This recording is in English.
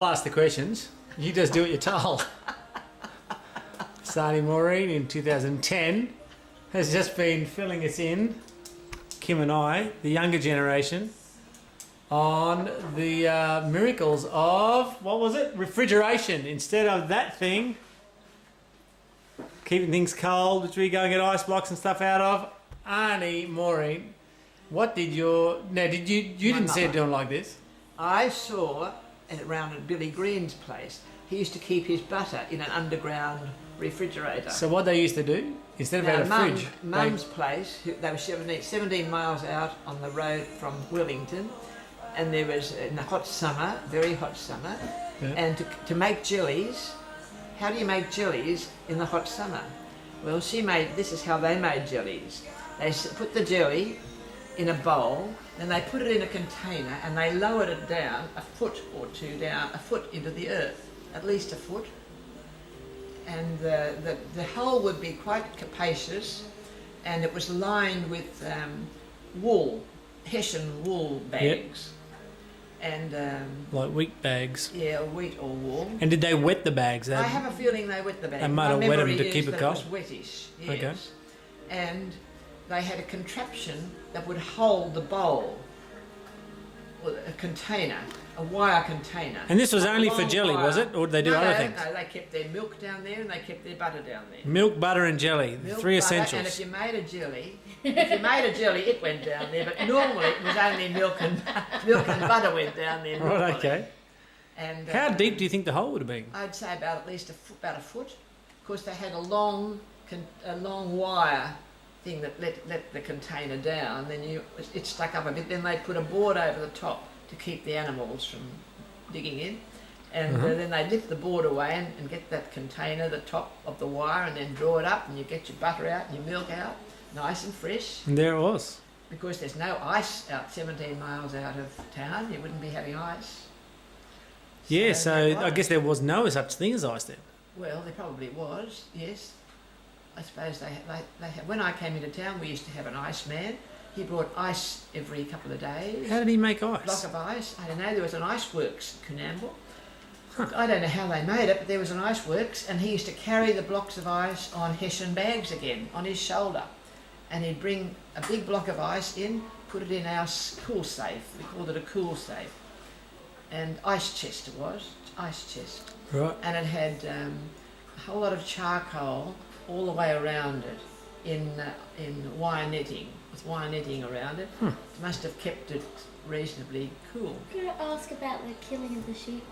Ask the questions. You just do what you're told. Aunty Maureen in 2010 has just been filling us in, Kim and I, the younger generation, on the miracles of, what was it? Refrigeration. Instead of that thing, keeping things cold, which we go and get ice blocks and stuff out of. Aunty Maureen, what did your... Now, did you didn't see it doing like this? I saw it around at Billy Green's place. He used to keep his butter in an underground refrigerator. So what they used to do, instead of having a fridge... Mum's place, they were 17 miles out on the road from Wellington, and there was, in the hot summer, very hot summer, and to make jellies, how do you make jellies in the hot summer? Well, this is how they made jellies. They put the jelly in a bowl, then they put it in a container and they lowered it down a foot or two down, a foot into the earth, at least a foot. And the hole would be quite capacious, and it was lined with wool, Hessian wool bags. And like wheat bags. Yeah, wheat or wool. And did they wet the bags? I have a feeling they wet the bags. They might have wet them to keep it cold. It was wettish, yes. Okay. And they had a contraption that would hold the bowl, or a container, a wire container. And this was only for jelly, was it? Or did they do other things? No, they kept their milk down there and they kept their butter down there. Milk, butter and jelly, the three essentials. And if you made a jelly, it went down there, but normally it was only milk and butter went down there. Normally. Right, okay. And how deep do you think the hole would have been? I'd say about at least about a foot. Of course, they had a long wire thing that let the container down. Then it stuck up a bit. Then they put a board over the top to keep the animals from digging in. And then they'd lift the board away and get that container, the top of the wire, and then draw it up, and you get your butter out and your milk out, nice and fresh. And there it was. Because there's no ice out 17 miles out of town, you wouldn't be having ice. Yeah, so I guess there was no such thing as ice then. Well, there probably was, yes. I suppose they had, when I came into town, we used to have an ice man. He brought ice every couple of days. How did he make ice? A block of ice. I don't know, there was an ice works in Coonamble. I don't know how they made it, but there was an ice works, and he used to carry the blocks of ice on Hessian bags again, on his shoulder. And he'd bring a big block of ice in, put it in our cool safe. We called it a cool safe. And ice chest it was, ice chest. Right. And it had a whole lot of charcoal all the way around it in wire netting, with wire netting around it. It must have kept it reasonably cool. Can I ask about the killing of the sheep?